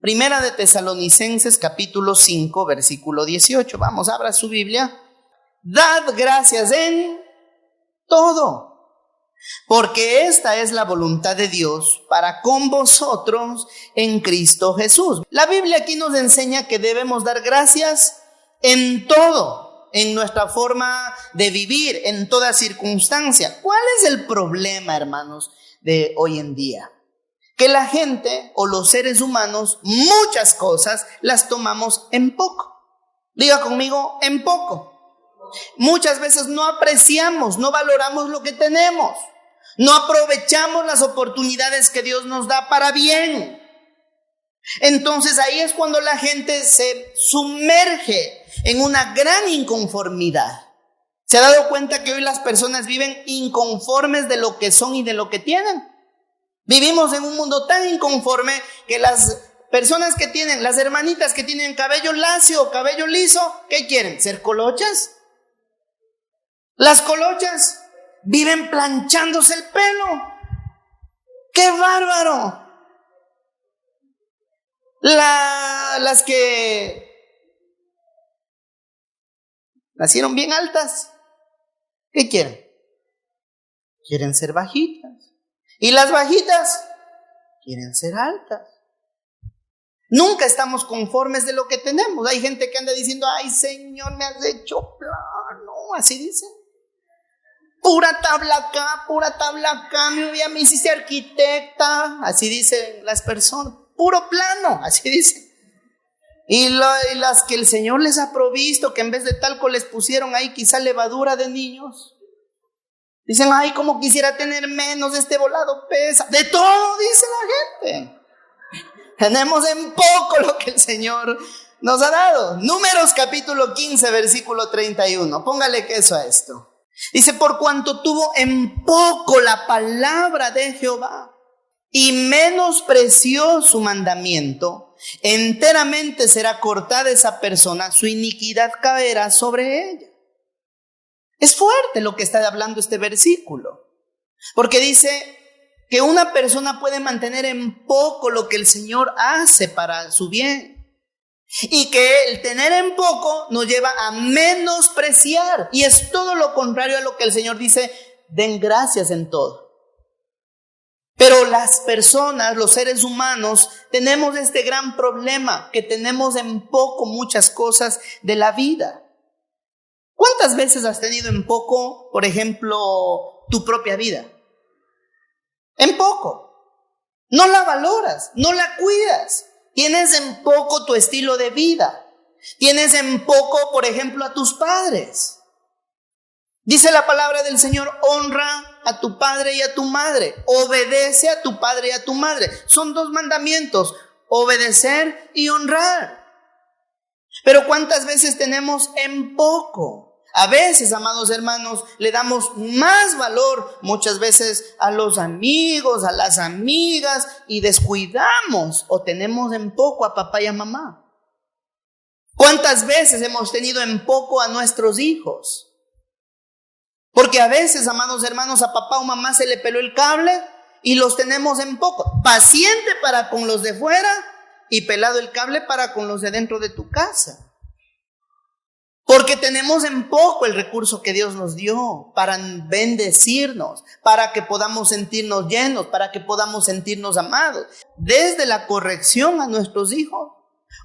Primera de Tesalonicenses capítulo 5, versículo 18. Vamos, abra su Biblia. Dad gracias en todo, porque esta es la voluntad de Dios para con vosotros en Cristo Jesús. La Biblia aquí nos enseña que debemos dar gracias en todo, en nuestra forma de vivir, en toda circunstancia. ¿Cuál es el problema, hermanos, de hoy en día? Que la gente o los seres humanos, muchas cosas las tomamos en poco. Diga conmigo, en poco. Muchas veces no apreciamos, no valoramos lo que tenemos. No aprovechamos las oportunidades que Dios nos da para bien. Entonces ahí es cuando la gente se sumerge en una gran inconformidad. ¿Se ha dado cuenta que hoy las personas viven inconformes de lo que son y de lo que tienen? Vivimos en un mundo tan inconforme que las personas que tienen, las hermanitas que tienen cabello lacio o cabello liso, ¿qué quieren? ¿Ser colochas? Las colochas viven planchándose el pelo. ¡Qué bárbaro! Las que nacieron bien altas, ¿qué quieren? Quieren ser bajitas. Y las bajitas quieren ser altas. Nunca estamos conformes de lo que tenemos. Hay gente que anda diciendo, ay Señor, me has hecho plano. Así dicen. Pura tabla acá, me hiciste arquitecta. Así dicen las personas. Puro plano, así dicen. Y las que el Señor les ha provisto, que en vez de talco les pusieron ahí quizá levadura de niños. Dicen, ay, como quisiera tener menos, este volado pesa. De todo dice la gente. Tenemos en poco lo que el Señor nos ha dado. Números capítulo 15, versículo 31. Póngale queso a esto. Dice, por cuanto tuvo en poco la palabra de Jehová y menospreció su mandamiento, enteramente será cortada esa persona, su iniquidad caerá sobre ella. Es fuerte lo que está hablando este versículo, porque dice que una persona puede mantener en poco lo que el Señor hace para su bien, y que el tener en poco nos lleva a menospreciar, y es todo lo contrario a lo que el Señor dice, den gracias en todo. Pero las personas, los seres humanos, tenemos este gran problema, que tenemos en poco muchas cosas de la vida. ¿Cuántas veces has tenido en poco, por ejemplo, tu propia vida? En poco. No la valoras, no la cuidas. Tienes en poco tu estilo de vida. Tienes en poco, por ejemplo, a tus padres. Dice la palabra del Señor, honra a tu padre y a tu madre. Obedece a tu padre y a tu madre. Son 2 mandamientos, obedecer y honrar. Pero ¿cuántas veces tenemos en poco? A veces, amados hermanos, le damos más valor muchas veces a los amigos, a las amigas, y descuidamos o tenemos en poco a papá y a mamá. ¿Cuántas veces hemos tenido en poco a nuestros hijos? Porque a veces, amados hermanos, a papá o mamá se le peló el cable y los tenemos en poco. Paciente para con los de fuera y pelado el cable para con los de dentro de tu casa. Porque tenemos en poco el recurso que Dios nos dio para bendecirnos, para que podamos sentirnos llenos, para que podamos sentirnos amados. Desde la corrección a nuestros hijos,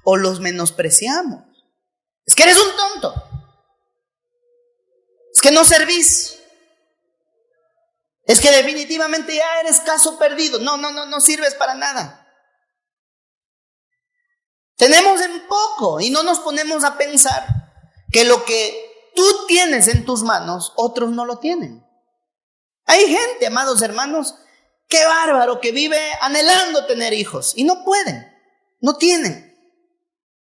o los menospreciamos. Es que eres un tonto. Es que no servís. Es que definitivamente ya eres caso perdido. No sirves para nada. Tenemos en poco y no nos ponemos a pensar que lo que tú tienes en tus manos, otros no lo tienen. Hay gente, amados hermanos, qué bárbaro, que vive anhelando tener hijos y no pueden, no tienen.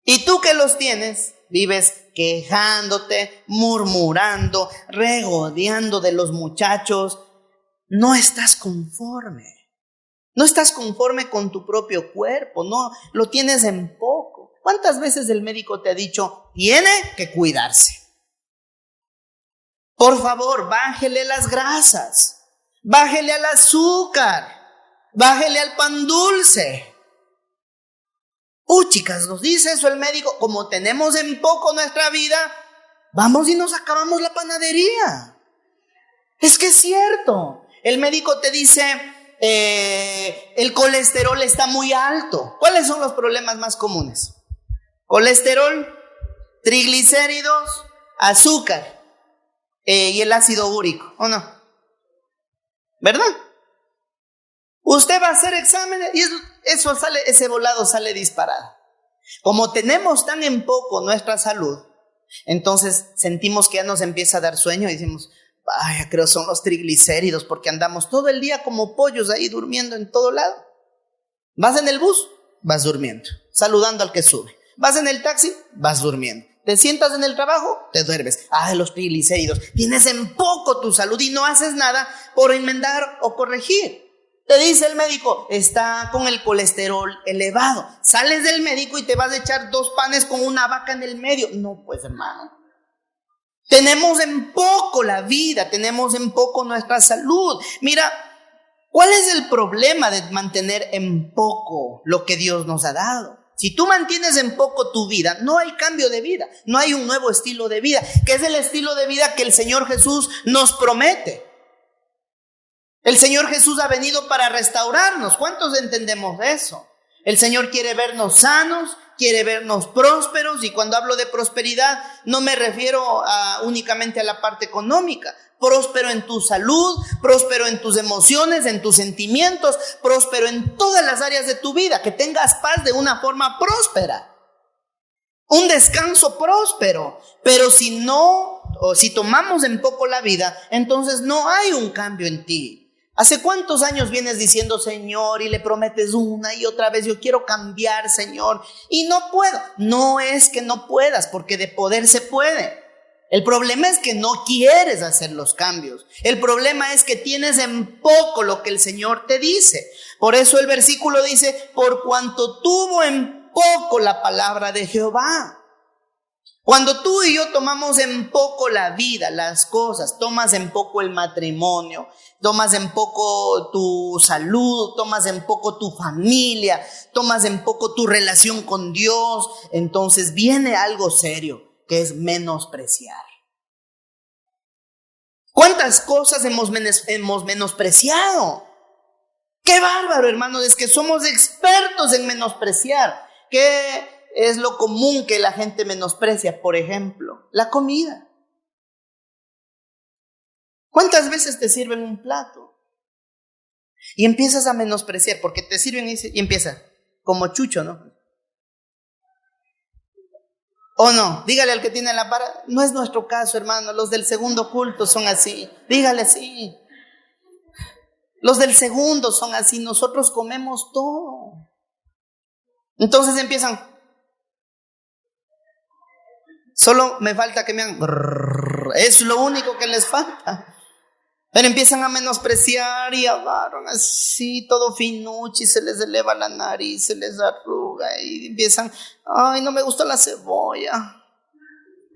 Y tú que los tienes, vives quejándote, murmurando, regodeando de los muchachos. No estás conforme. No estás conforme con tu propio cuerpo, no lo tienes en poco. ¿Cuántas veces el médico te ha dicho, tiene que cuidarse? Por favor, bájele las grasas, bájele al azúcar, bájele al pan dulce. chicas, nos dice eso el médico, como tenemos en poco nuestra vida, vamos y nos acabamos la panadería. Es que es cierto. El médico te dice, el colesterol está muy alto. ¿Cuáles son los problemas más comunes? Colesterol, triglicéridos, azúcar y el ácido úrico, ¿o no? ¿Verdad? Usted va a hacer exámenes y eso sale, ese volado sale disparado. Como tenemos tan en poco nuestra salud, entonces sentimos que ya nos empieza a dar sueño y decimos, vaya, creo son los triglicéridos, porque andamos todo el día como pollos ahí durmiendo en todo lado. Vas en el bus, vas durmiendo, saludando al que sube. Vas en el taxi, vas durmiendo. Te sientas en el trabajo, te duermes. Los triglicéridos. Tienes en poco tu salud y no haces nada por enmendar o corregir. Te dice el médico, está con el colesterol elevado. Sales del médico y te vas a echar 2 panes con una vaca en el medio. No, pues hermano. Tenemos en poco la vida, tenemos en poco nuestra salud. Mira, ¿cuál es el problema de mantener en poco lo que Dios nos ha dado? Si tú mantienes en poco tu vida, no hay cambio de vida, no hay un nuevo estilo de vida, que es el estilo de vida que el Señor Jesús nos promete. El Señor Jesús ha venido para restaurarnos. ¿Cuántos entendemos eso? El Señor quiere vernos sanos, quiere vernos prósperos, y cuando hablo de prosperidad no me refiero únicamente a la parte económica. Próspero en tu salud, próspero en tus emociones, en tus sentimientos, próspero en todas las áreas de tu vida, que tengas paz de una forma próspera, un descanso próspero. Pero si no, o si tomamos en poco la vida, entonces no hay un cambio en ti. ¿Hace cuántos años vienes diciendo, Señor, y le prometes una y otra vez, yo quiero cambiar, Señor, y no puedo? No es que no puedas, porque de poder se puede. El problema es que no quieres hacer los cambios. El problema es que tienes en poco lo que el Señor te dice. Por eso el versículo dice, por cuanto tuvo en poco la palabra de Jehová. Cuando tú y yo tomamos en poco la vida, las cosas, tomas en poco el matrimonio, tomas en poco tu salud, tomas en poco tu familia, tomas en poco tu relación con Dios, entonces viene algo serio, que es menospreciar. ¿Cuántas cosas hemos menospreciado? ¡Qué bárbaro, hermanos! Es que somos expertos en menospreciar. ¿Qué es lo común que la gente menosprecia? Por ejemplo, la comida. ¿Cuántas veces te sirven un plato y empiezas a menospreciar? Porque te sirven y empieza como chucho, ¿no? ¿O no? Dígale al que tiene la para. No es nuestro caso, hermano. Los del segundo culto son así. Dígale así. Los del segundo son así. Nosotros comemos todo. Entonces empiezan. Solo me falta que me hagan. Es lo único que les falta. Pero empiezan a menospreciar y agarran así todo finuchi, se les eleva la nariz, se les arruga y empiezan, ay, no me gusta la cebolla,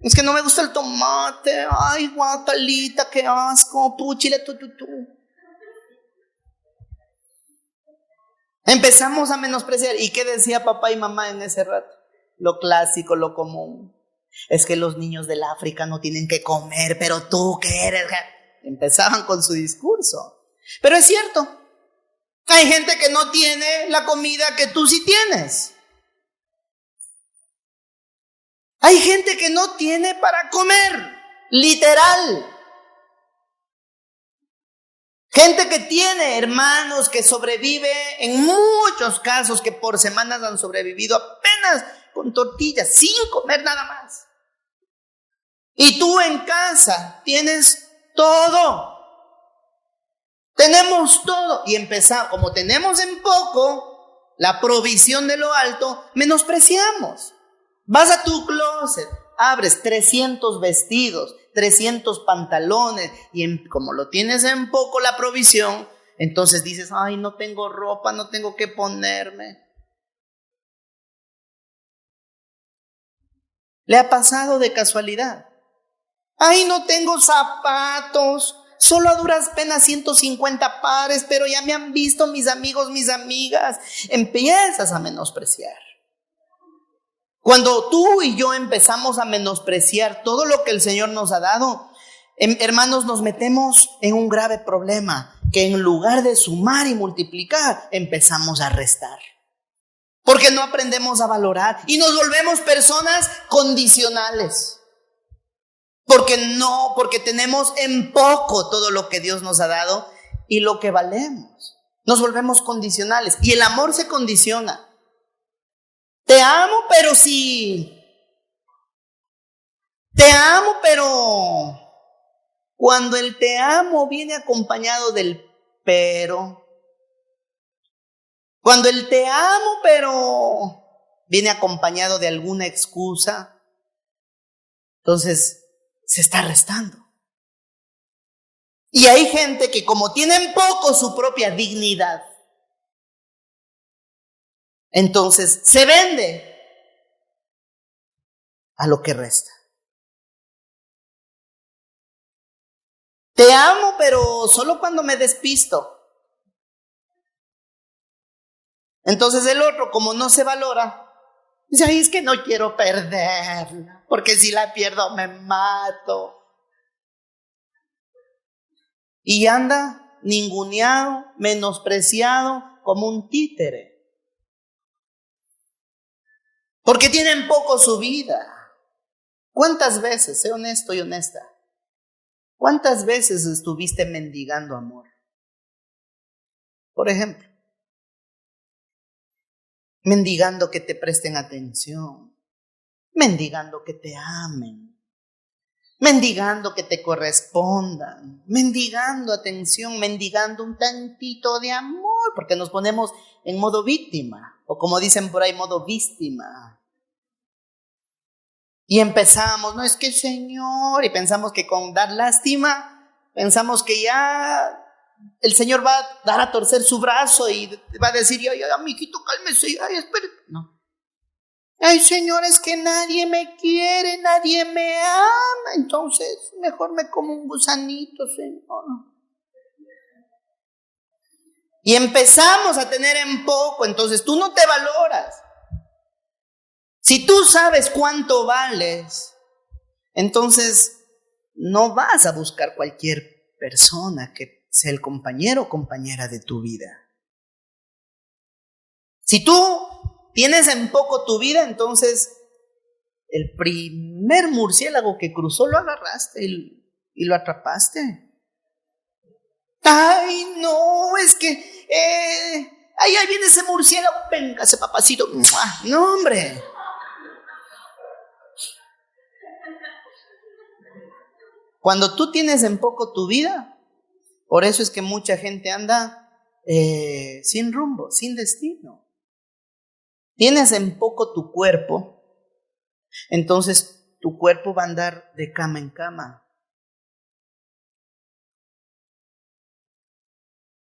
es que no me gusta el tomate, ay, guacalita, qué asco, chile, tú. Empezamos a menospreciar. ¿Y qué decía papá y mamá en ese rato? Lo clásico, lo común. Es que los niños del África no tienen que comer, pero tú qué eres. Empezaban con su discurso. Pero es cierto, hay gente que no tiene la comida que tú sí tienes. Hay gente que no tiene para comer, literal. Gente que tiene hermanos que sobrevive, en muchos casos que por semanas han sobrevivido apenas con tortillas, sin comer nada más. Y tú en casa tienes todo. Tenemos todo. Y empezamos, como tenemos en poco la provisión de lo alto, menospreciamos. Vas a tu closet, abres 300 vestidos, 300 pantalones, y como lo tienes en poco la provisión, entonces dices, ay, no tengo ropa, no tengo qué ponerme. ¿Le ha pasado de casualidad? Ay, no tengo zapatos, solo a duras penas 150 pares, pero ya me han visto mis amigos, mis amigas. Empiezas a menospreciar. Cuando tú y yo empezamos a menospreciar todo lo que el Señor nos ha dado, hermanos, nos metemos en un grave problema, que en lugar de sumar y multiplicar, empezamos a restar. Porque no aprendemos a valorar y nos volvemos personas condicionales. Porque tenemos en poco todo lo que Dios nos ha dado y lo que valemos. Nos volvemos condicionales y el amor se condiciona. Te amo, pero sí. Te amo, pero cuando el te amo viene acompañado del pero. Cuando el te amo, pero viene acompañado de alguna excusa, entonces se está restando. Y hay gente que, como tienen poco su propia dignidad, entonces se vende a lo que resta. Te amo, pero solo cuando me despisto. Entonces el otro, como no se valora, dice, ay, es que no quiero perderla, porque si la pierdo me mato. Y anda ninguneado, menospreciado, como un títere. Porque tienen poco su vida. ¿Cuántas veces, sé honesto y honesta, cuántas veces estuviste mendigando amor? Por ejemplo, mendigando que te presten atención, mendigando que te amen, mendigando que te correspondan, mendigando atención, mendigando un tantito de amor, porque nos ponemos en modo víctima, o como dicen por ahí, modo víctima. Y empezamos, no es que Señor, y pensamos que con dar lástima, pensamos que ya el Señor va a dar a torcer su brazo y va a decir, ay, amiguito, cálmese, ay, espere. No. Ay, Señor, es que nadie me quiere, nadie me ama, entonces mejor me como un gusanito, Señor. Y empezamos a tener en poco, entonces tú no te valoras. Si tú sabes cuánto vales, entonces no vas a buscar cualquier persona que sea el compañero o compañera de tu vida. Si tú tienes en poco tu vida, entonces el primer murciélago que cruzó lo agarraste y lo atrapaste. Ay, no, es que ahí viene ese murciélago, venga ese papacito. No, hombre. Cuando tú tienes en poco tu vida, por eso es que mucha gente anda sin rumbo, sin destino. Tienes en poco tu cuerpo, entonces tu cuerpo va a andar de cama en cama.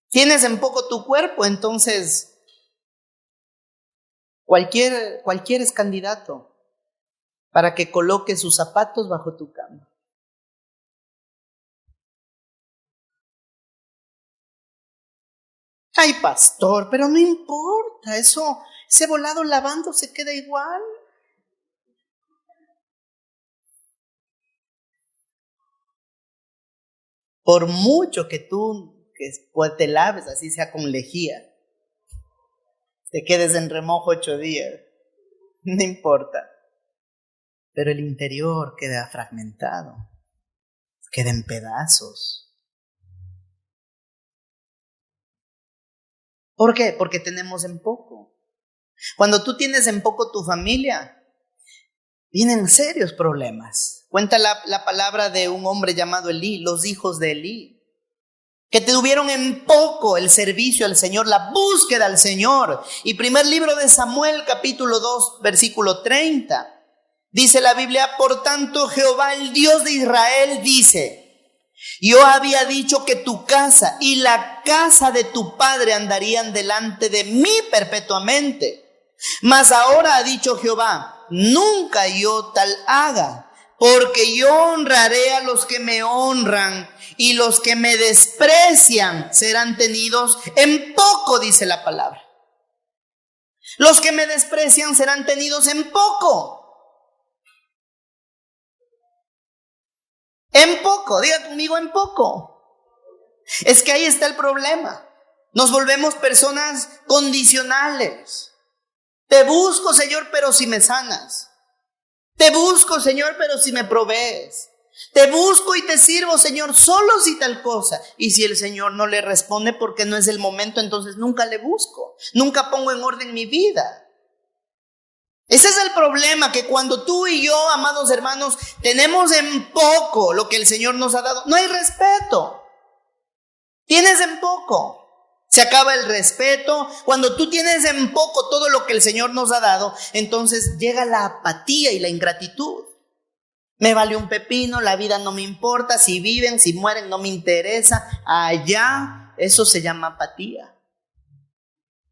Tienes en poco tu cuerpo, entonces cualquiera es candidato para que coloque sus zapatos bajo tu cama. Ay, pastor, pero no importa, ese volado lavando se queda igual. Por mucho que tú te laves, así sea con lejía, te quedes en remojo 8 días, no importa. Pero el interior queda fragmentado, queda en pedazos. ¿Por qué? Porque tenemos en poco. Cuando tú tienes en poco tu familia, vienen serios problemas. Cuenta la palabra de un hombre llamado Elí, los hijos de Elí, que tuvieron en poco el servicio al Señor, la búsqueda al Señor. Y primer libro de Samuel, capítulo 2, versículo 30. Dice la Biblia, por tanto Jehová, el Dios de Israel, dice, yo había dicho que tu casa y la casa de tu padre andarían delante de mí perpetuamente. Mas ahora ha dicho Jehová, nunca yo tal haga, porque yo honraré a los que me honran y los que me desprecian serán tenidos en poco, dice la palabra. Los que me desprecian serán tenidos en poco. En poco, diga conmigo, en poco. Es que ahí está el problema. Nos volvemos personas condicionales. Te busco, Señor, pero si me sanas. Te busco, Señor, pero si me provees. Te busco y te sirvo, Señor, solo si tal cosa. Y si el Señor no le responde porque no es el momento, entonces nunca le busco. Nunca pongo en orden mi vida. Ese es el problema, que cuando tú y yo, amados hermanos, tenemos en poco lo que el Señor nos ha dado, no hay respeto. Tienes en poco. Se acaba el respeto. Cuando tú tienes en poco todo lo que el Señor nos ha dado, entonces llega la apatía y la ingratitud. Me vale un pepino, la vida no me importa, si viven, si mueren, no me interesa. Allá, eso se llama apatía.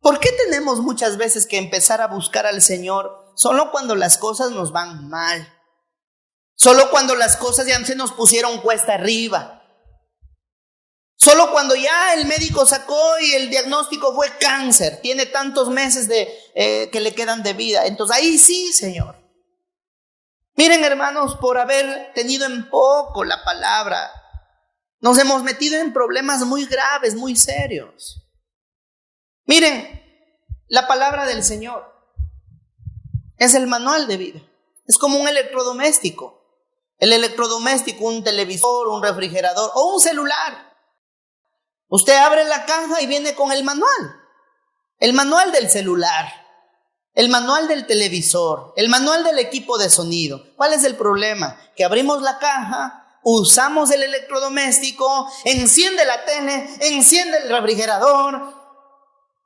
¿Por qué tenemos muchas veces que empezar a buscar al Señor solo cuando las cosas nos van mal? Solo cuando las cosas ya se nos pusieron cuesta arriba. Solo cuando ya el médico sacó y el diagnóstico fue cáncer, tiene tantos meses que le quedan de vida. Entonces ahí sí, Señor. Miren, hermanos, por haber tenido en poco la palabra, nos hemos metido en problemas muy graves, muy serios. Miren, la palabra del Señor es el manual de vida. Es como un electrodoméstico. El electrodoméstico, un televisor, un refrigerador o un celular. Usted abre la caja y viene con el manual del celular, el manual del televisor, el manual del equipo de sonido. ¿Cuál es el problema? Que abrimos la caja, usamos el electrodoméstico, enciende la tele, enciende el refrigerador,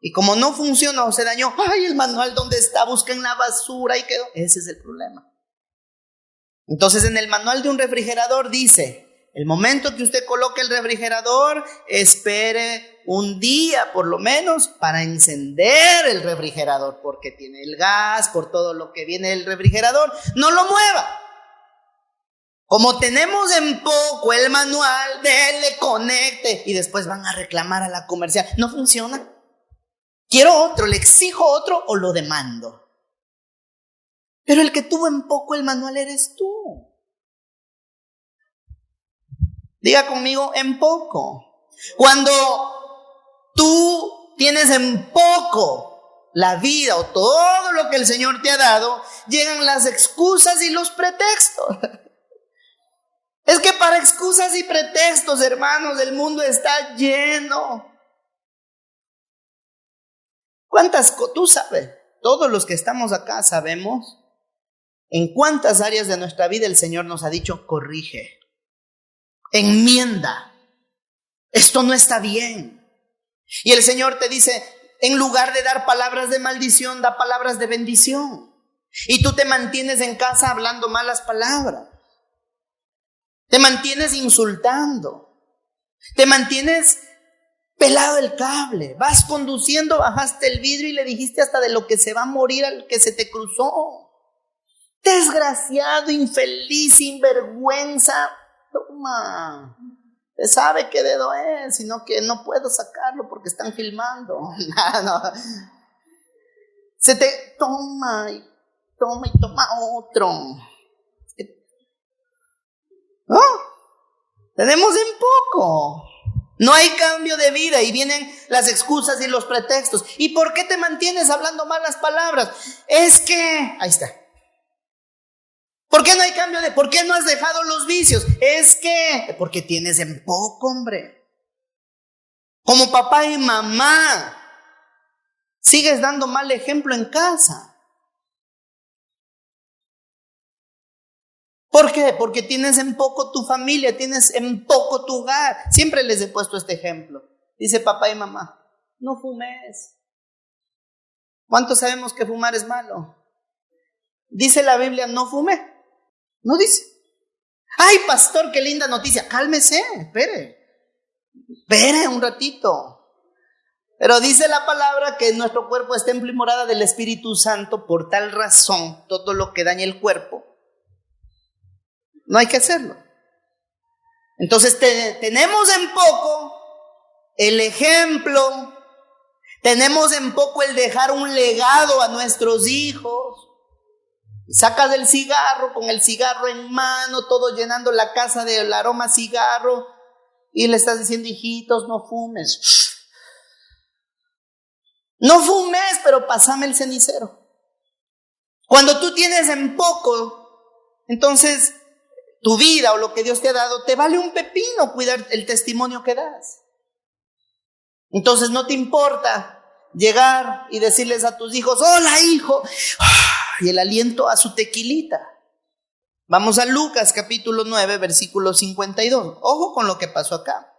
y como no funciona o se dañó, ¡ay, el manual dónde está! Busca en la basura y quedó. Ese es el problema. Entonces, en el manual de un refrigerador dice: el momento que usted coloque el refrigerador, espere un día por lo menos para encender el refrigerador, porque tiene el gas, por todo lo que viene del refrigerador. No lo mueva. Como tenemos en poco el manual, dele, conecte, y después van a reclamar a la comercial. No funciona. Quiero otro, le exijo otro o lo demando. Pero el que tuvo en poco el manual eres tú. Diga conmigo, en poco. Cuando tú tienes en poco la vida o todo lo que el Señor te ha dado, llegan las excusas y los pretextos. Es que para excusas y pretextos, hermanos, el mundo está lleno. Tú sabes, todos los que estamos acá sabemos en cuántas áreas de nuestra vida el Señor nos ha dicho: corrige, enmienda, esto no está bien. Y el Señor te dice, en lugar de dar palabras de maldición, da palabras de bendición. Y tú te mantienes en casa hablando malas palabras, te mantienes insultando, te mantienes pelado el cable, vas conduciendo, bajaste el vidrio y le dijiste hasta de lo que se va a morir al que se te cruzó. Desgraciado, infeliz, sinvergüenza. Toma, usted sabe qué dedo es, sino que no puedo sacarlo porque están filmando. No. Se te toma y toma otro. ¿No? Tenemos en poco. No hay cambio de vida y vienen las excusas y los pretextos. ¿Y por qué te mantienes hablando malas palabras? Es que, ahí está. ¿Por qué no hay cambio de? ¿Por qué no has dejado los vicios? Es que, porque tienes en poco, hombre. Como papá y mamá, sigues dando mal ejemplo en casa. ¿Por qué? Porque tienes en poco tu familia, tienes en poco tu hogar. Siempre les he puesto este ejemplo. Dice papá y mamá: no fumes. ¿Cuántos sabemos que fumar es malo? ¿Dice la Biblia no fume? No dice. ¡Ay, pastor, qué linda noticia! Cálmese, espere un ratito. Pero dice la palabra que nuestro cuerpo es templo y morada del Espíritu Santo. Por tal razón, todo lo que daña el cuerpo, no hay que hacerlo. Entonces tenemos en poco el ejemplo Tenemos en poco el dejar un legado a nuestros hijos. Sacas el cigarro, con el cigarro en mano, todo llenando la casa del aroma a cigarro, y le estás diciendo: hijitos, no fumes. No fumes, pero pásame el cenicero. Cuando tú tienes en poco, entonces tu vida o lo que Dios te ha dado, te vale un pepino cuidar el testimonio que das. Entonces no te importa llegar y decirles a tus hijos: hola, hijo, y el aliento a su tequilita. Vamos a Lucas capítulo 9, versículo 52. Ojo con lo que pasó acá.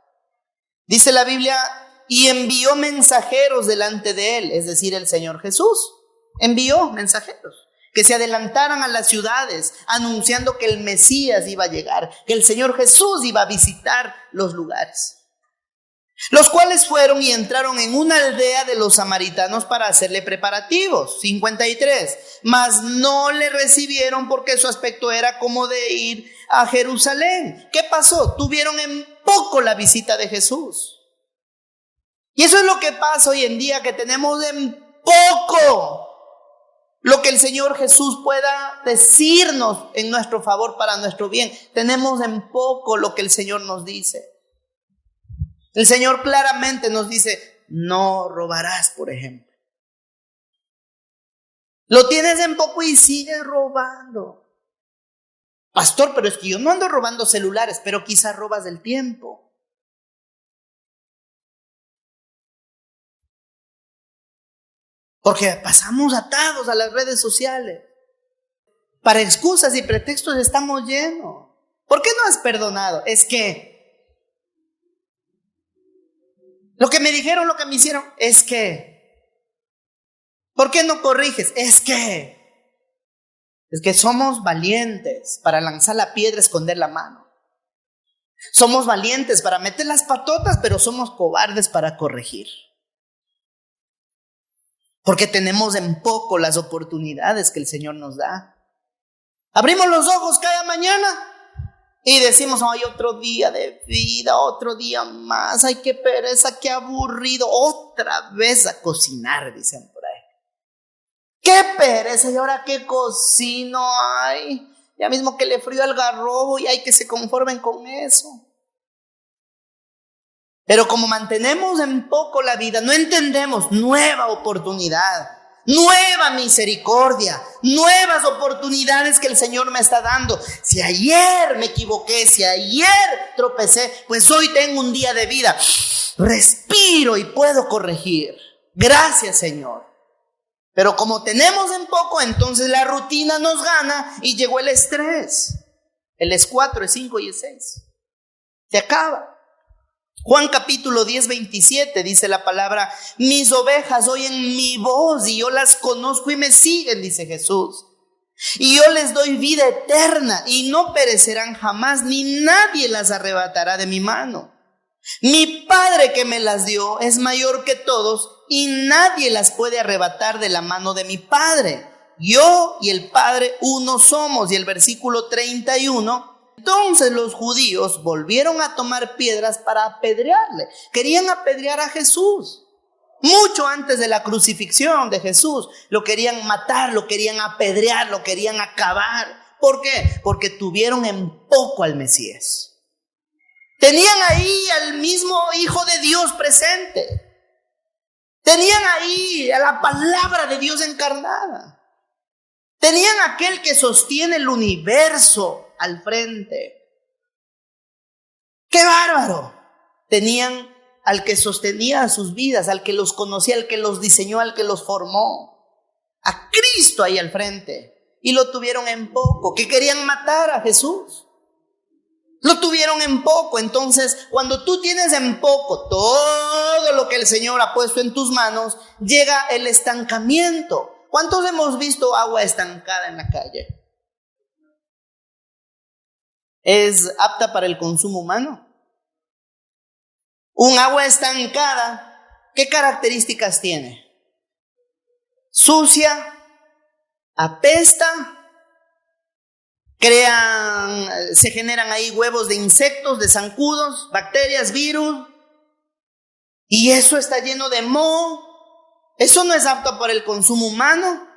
Dice la Biblia: y envió mensajeros delante de él, es decir, el Señor Jesús. Envió mensajeros que se adelantaran a las ciudades, anunciando que el Mesías iba a llegar, que el Señor Jesús iba a visitar los lugares. Los cuales fueron y entraron en una aldea de los samaritanos para hacerle preparativos. 53. Mas no le recibieron porque su aspecto era como de ir a Jerusalén. ¿Qué pasó? Tuvieron en poco la visita de Jesús. Y eso es lo que pasa hoy en día, que tenemos en poco lo que el Señor Jesús pueda decirnos en nuestro favor para nuestro bien. Tenemos en poco lo que el Señor nos dice. El Señor claramente nos dice: no robarás, por ejemplo. Lo tienes en poco y sigues robando. Pastor, pero es que yo no ando robando celulares, pero quizás robas el tiempo. Porque pasamos atados a las redes sociales. Para excusas y pretextos estamos llenos. ¿Por qué no has perdonado? Es que lo que me dijeron, lo que me hicieron, es que. ¿Por qué no corriges? Es que somos valientes para lanzar la piedra, esconder la mano. Somos valientes para meter las patotas, pero somos cobardes para corregir. Porque tenemos en poco las oportunidades que el Señor nos da. Abrimos los ojos cada mañana y decimos: ay, otro día de vida, otro día más. Ay, qué pereza, qué aburrido. Otra vez a cocinar, dicen por ahí. Qué pereza, y ahora qué cocino. Ay, ya mismo que le frío al garrobo y hay que se conformen con eso. Pero como mantenemos en poco la vida, no entendemos nueva oportunidad, nueva misericordia, nuevas oportunidades que el Señor me está dando. Si ayer me equivoqué, si ayer tropecé, pues hoy tengo un día de vida. Respiro y puedo corregir. Gracias, Señor. Pero como tenemos en poco, entonces la rutina nos gana y llegó el estrés. El es 4, es 5 y es 6. Se acaba. Juan capítulo 10, 27 dice la palabra: mis ovejas oyen mi voz y yo las conozco y me siguen, dice Jesús. Y yo les doy vida eterna y no perecerán jamás, ni nadie las arrebatará de mi mano. Mi Padre que me las dio es mayor que todos y nadie las puede arrebatar de la mano de mi Padre. Yo y el Padre uno somos. Y el versículo 31: entonces los judíos volvieron a tomar piedras para apedrearle. Querían apedrear a Jesús. Mucho antes de la crucifixión de Jesús, lo querían matar, lo querían apedrear, lo querían acabar. ¿Por qué? Porque tuvieron en poco al Mesías. Tenían ahí al mismo Hijo de Dios presente. Tenían ahí a la palabra de Dios encarnada. Tenían aquel que sostiene el universo al frente. ¡Qué bárbaro! Tenían al que sostenía sus vidas, al que los conocía, al que los diseñó, al que los formó. A Cristo ahí al frente. Y lo tuvieron en poco, que querían matar a Jesús. Lo tuvieron en poco. Entonces, cuando tú tienes en poco todo lo que el Señor ha puesto en tus manos, llega el estancamiento. ¿Cuántos hemos visto agua estancada en la calle? ¿Es apta para el consumo humano? Un agua estancada, ¿qué características tiene? Sucia, apesta, se generan ahí huevos de insectos, de zancudos, bacterias, virus, y eso está lleno de moho. Eso no es apto para el consumo humano.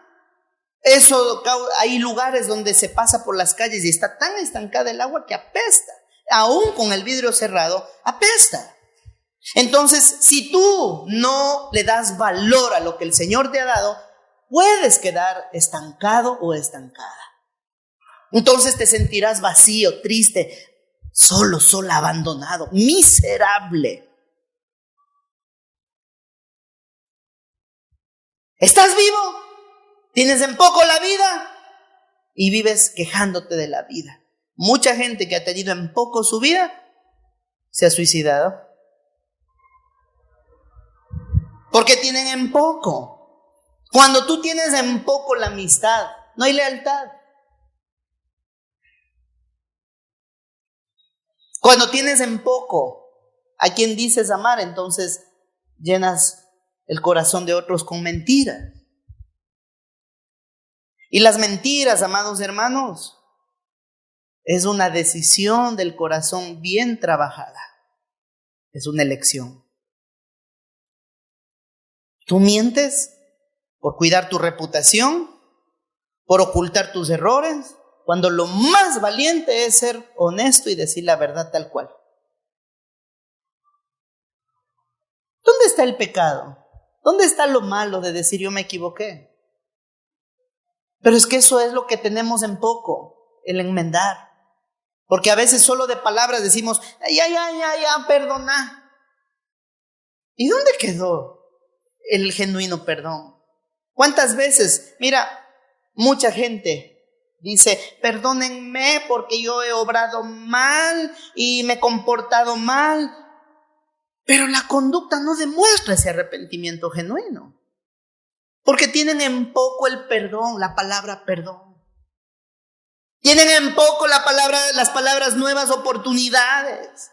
Hay lugares donde se pasa por las calles y está tan estancada el agua que apesta. Aún con el vidrio cerrado, apesta. Entonces, si tú no le das valor a lo que el Señor te ha dado, puedes quedar estancado o estancada. Entonces te sentirás vacío, triste, solo, abandonado, miserable. ¿Estás vivo? ¿Tienes en poco la vida? Y vives quejándote de la vida. Mucha gente que ha tenido en poco su vida se ha suicidado. Porque tienen en poco. Cuando tú tienes en poco la amistad, no hay lealtad. Cuando tienes en poco a quien dices amar, entonces llenas el corazón de otros con mentiras. Y las mentiras, amados hermanos, es una decisión del corazón bien trabajada. Es una elección. Tú mientes por cuidar tu reputación, por ocultar tus errores, cuando lo más valiente es ser honesto y decir la verdad tal cual. ¿Dónde está el pecado? ¿Dónde está lo malo de decir yo me equivoqué? Pero es que eso es lo que tenemos en poco, el enmendar. Porque a veces solo de palabras decimos, ya, perdona. ¿Y dónde quedó el genuino perdón? ¿Cuántas veces? Mira, mucha gente dice, perdónenme porque yo he obrado mal y me he comportado mal. Pero la conducta no demuestra ese arrepentimiento genuino. Porque tienen en poco el perdón, la palabra perdón. Tienen en poco las palabras nuevas oportunidades.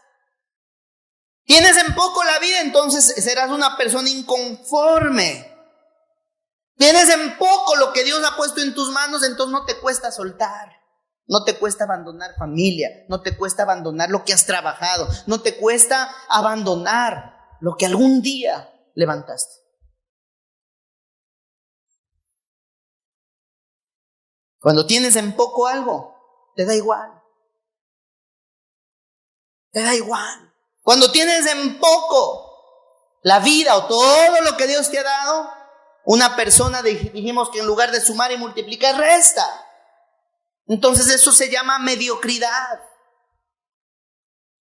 Tienes en poco la vida, entonces serás una persona inconforme. Tienes en poco lo que Dios ha puesto en tus manos, entonces no te cuesta soltar. No te cuesta abandonar familia, no te cuesta abandonar lo que has trabajado, no te cuesta abandonar lo que algún día levantaste. Cuando tienes en poco algo, te da igual. Te da igual. Cuando tienes en poco la vida o todo lo que Dios te ha dado, una persona dijimos que en lugar de sumar y multiplicar, resta. Entonces eso se llama mediocridad.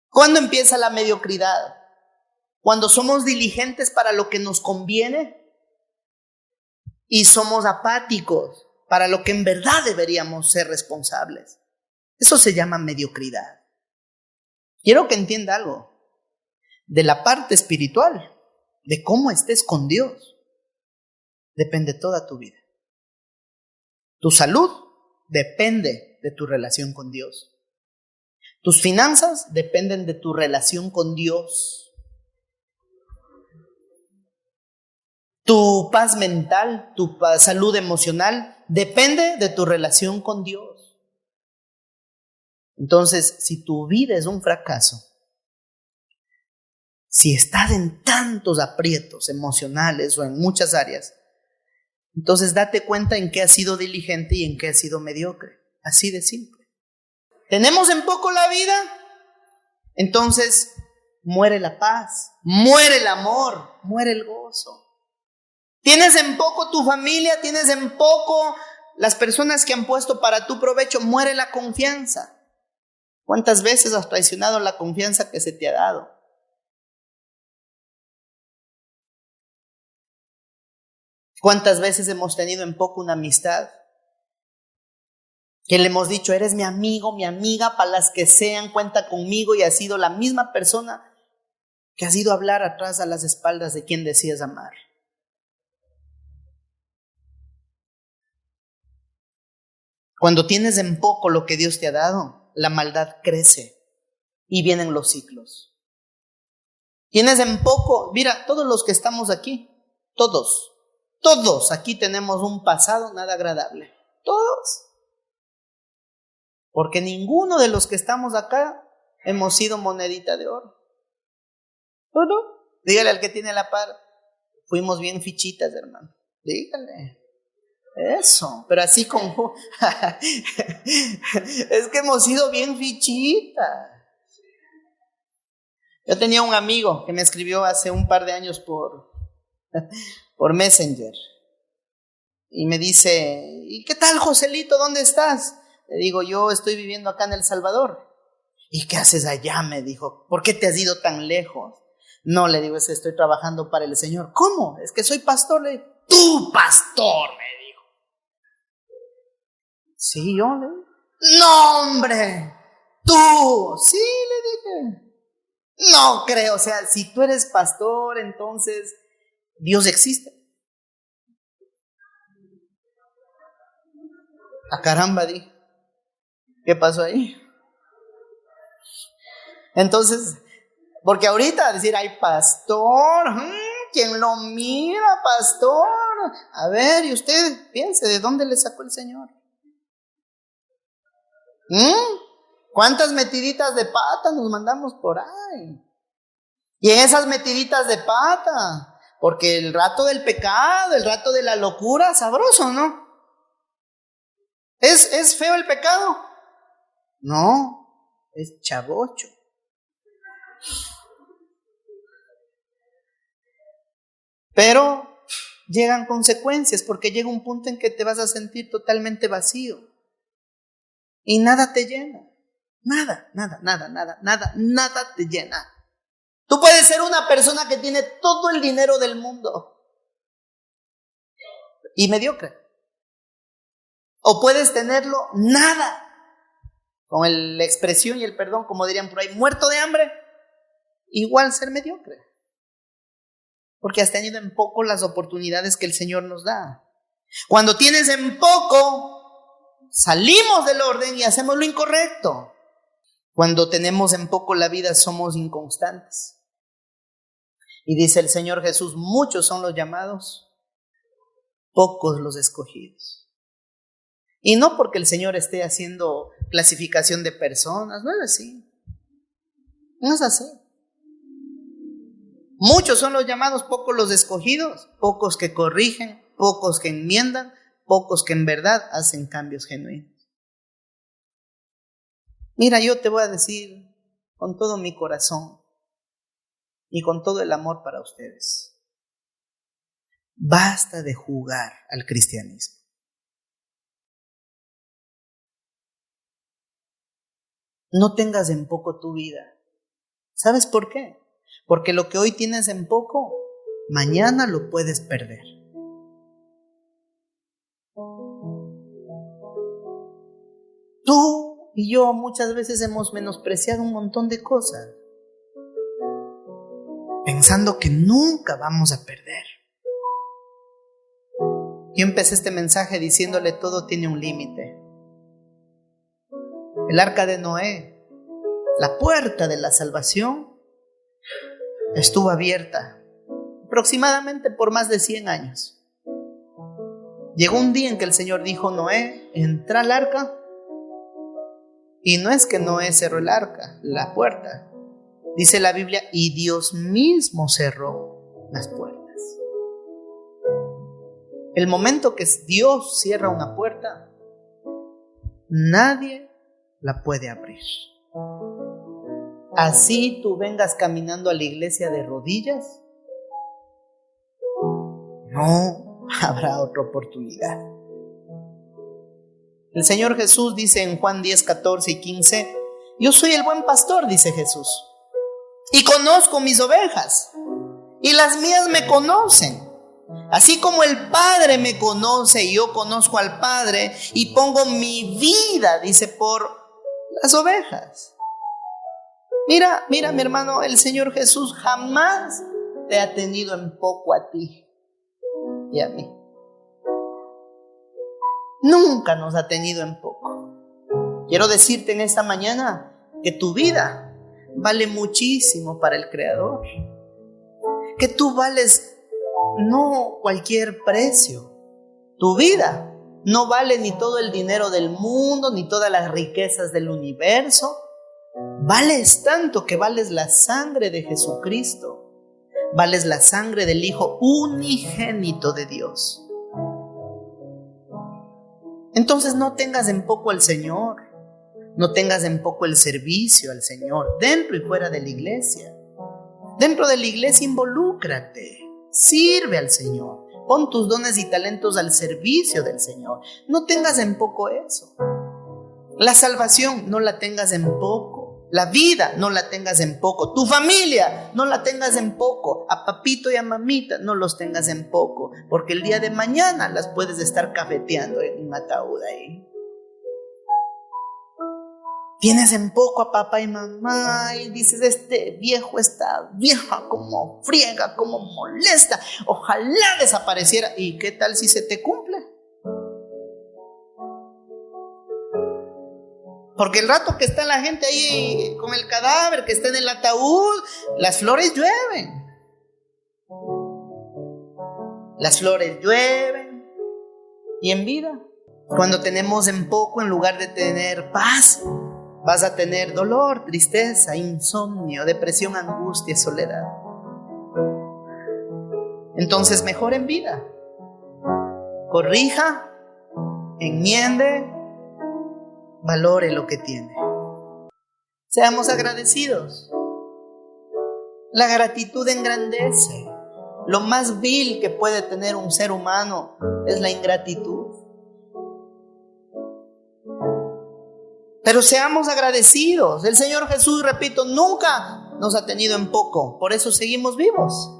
¿Cuándo empieza la mediocridad? Cuando somos diligentes para lo que nos conviene y somos apáticos para lo que en verdad deberíamos ser responsables. Eso se llama mediocridad. Quiero que entienda algo. De la parte espiritual, de cómo estés con Dios, depende toda tu vida. Tu salud depende de tu relación con Dios. Tus finanzas dependen de tu relación con Dios. Tu paz mental, tu salud emocional depende de tu relación con Dios. Entonces, si tu vida es un fracaso, si estás en tantos aprietos emocionales o en muchas áreas, entonces date cuenta en qué has sido diligente y en qué has sido mediocre. Así de simple. ¿Tenemos en poco la vida? Entonces muere la paz, muere el amor, muere el gozo. ¿Tienes en poco tu familia? ¿Tienes en poco las personas que han puesto para tu provecho? Muere la confianza. ¿Cuántas veces has traicionado la confianza que se te ha dado? ¿Cuántas veces hemos tenido en poco una amistad? Que le hemos dicho, eres mi amigo, mi amiga, para las que sean, cuenta conmigo, y ha sido la misma persona que has ido a hablar atrás a las espaldas de quien decías amar. Cuando tienes en poco lo que Dios te ha dado, la maldad crece y vienen los ciclos. Tienes en poco, mira, todos los que estamos aquí, todos aquí tenemos un pasado nada agradable. Todos. Porque ninguno de los que estamos acá hemos sido monedita de oro. ¿O no? Dígale al que tiene la par, fuimos bien fichitas, hermano. Dígale. Eso, pero así como es que hemos sido bien fichitas. Yo tenía un amigo que me escribió hace un par de años por Messenger y me dice: ¿y qué tal, Joselito? ¿Dónde estás? Le digo: yo estoy viviendo acá en El Salvador. ¿Y qué haces allá? Me dijo. ¿Por qué te has ido tan lejos? No, le digo, estoy trabajando para el Señor. ¿Cómo? Es que soy pastor. Le digo: ¡tú, pastor! Me dijo. Sí, yo le digo. ¡No, hombre! ¡Tú! Sí, le dije. No creo, o sea, si tú eres pastor, entonces Dios existe. ¡A caramba! Dije. ¿Qué pasó ahí? Entonces, porque ahorita decir: ay, pastor, ¿quién lo mira, pastor? A ver, y usted piense, ¿de dónde le sacó el Señor? ¿Cuántas metiditas de pata nos mandamos por ahí? Y en esas metiditas de pata, porque el rato del pecado, el rato de la locura, sabroso, ¿no? ¿Es feo el pecado? No, es chavocho. Pero llegan consecuencias, porque llega un punto en que te vas a sentir totalmente vacío y nada te llena. Nada te llena. Tú puedes ser una persona que tiene todo el dinero del mundo y mediocre. O puedes tenerlo nada, con la expresión y el perdón, como dirían por ahí, muerto de hambre, igual ser mediocre. Porque has tenido en poco las oportunidades que el Señor nos da. Cuando tienes en poco, salimos del orden y hacemos lo incorrecto. Cuando tenemos en poco la vida, somos inconstantes. Y dice el Señor Jesús: muchos son los llamados, pocos los escogidos. Y no porque el Señor esté haciendo clasificación de personas, no es así. No es así. Muchos son los llamados, pocos los escogidos, pocos que corrigen, pocos que enmiendan, pocos que en verdad hacen cambios genuinos. Mira, yo te voy a decir con todo mi corazón y con todo el amor para ustedes: basta de jugar al cristianismo. No tengas en poco tu vida. ¿Sabes por qué? Porque lo que hoy tienes en poco, mañana lo puedes perder. Tú y yo muchas veces hemos menospreciado un montón de cosas, pensando que nunca vamos a perder. Yo empecé este mensaje diciéndole: todo tiene un límite. El arca de Noé, la puerta de la salvación, estuvo abierta aproximadamente por más de 100 años. Llegó un día en que el Señor dijo: Noé, entra al arca. Y no es que Noé cerró el arca, la puerta. Dice la Biblia: y Dios mismo cerró las puertas. El momento que Dios cierra una puerta, nadie la puede abrir. Así tú vengas caminando a la iglesia de rodillas, no habrá otra oportunidad. El Señor Jesús dice en Juan 10, 14 y 15: yo soy el buen pastor, dice Jesús, y conozco mis ovejas, y las mías me conocen. Así como el Padre me conoce y yo conozco al Padre, y pongo mi vida, dice, por las ovejas. Mira, mi hermano, el Señor Jesús jamás te ha tenido en poco a ti y a mí. Nunca nos ha tenido en poco. Quiero decirte en esta mañana que tu vida vale muchísimo para el Creador. Que tú vales no cualquier precio. Tu vida no vale ni todo el dinero del mundo, ni todas las riquezas del universo. Vales tanto que vales la sangre de Jesucristo. vales la sangre del Hijo unigénito de Dios. Entonces no tengas en poco al Señor, no tengas en poco el servicio al Señor, dentro y fuera de la iglesia. Dentro de la iglesia involúcrate, sirve al Señor, pon tus dones y talentos al servicio del Señor. No tengas en poco eso. La salvación no la tengas en poco. La vida no la tengas en poco. Tu familia no la tengas en poco. A papito y a mamita no los tengas en poco, porque el día de mañana las puedes estar cafeteando en un ataúd ahí. Tienes en poco a papá y mamá y dices, este viejo, esta vieja, como friega, como molesta, ojalá desapareciera. ¿Y qué tal si se te cumple? Porque el rato que está la gente ahí con el cadáver, que está en el ataúd, las flores llueven. Las flores llueven. Y en vida, cuando tenemos en poco, en lugar de tener paz, vas a tener dolor, tristeza, insomnio, depresión, angustia, soledad. Entonces, mejor en vida. Corrija, enmiende, valore lo que tiene. Seamos agradecidos. La gratitud engrandece. Lo más vil que puede tener un ser humano es la ingratitud. Pero seamos agradecidos. El Señor Jesús, repito, nunca nos ha tenido en poco. Por eso seguimos vivos,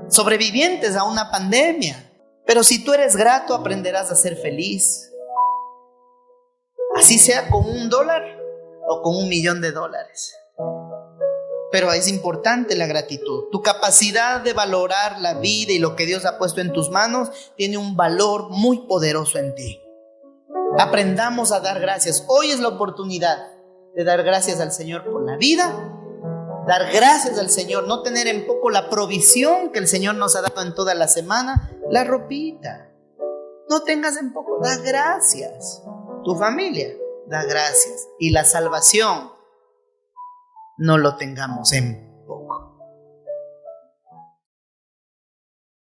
sobrevivientes a una pandemia. Pero si tú eres grato, aprenderás a ser feliz. Así sea con $1 o con $1.000.000. Pero es importante la gratitud. Tu capacidad de valorar la vida y lo que Dios ha puesto en tus manos tiene un valor muy poderoso en ti. Aprendamos a dar gracias. Hoy es la oportunidad de dar gracias al Señor por la vida, dar gracias al Señor, no tener en poco la provisión que el Señor nos ha dado en toda la semana, la ropita. No tengas en poco, da gracias. Tu familia, da gracias. Y la salvación, no lo tengamos en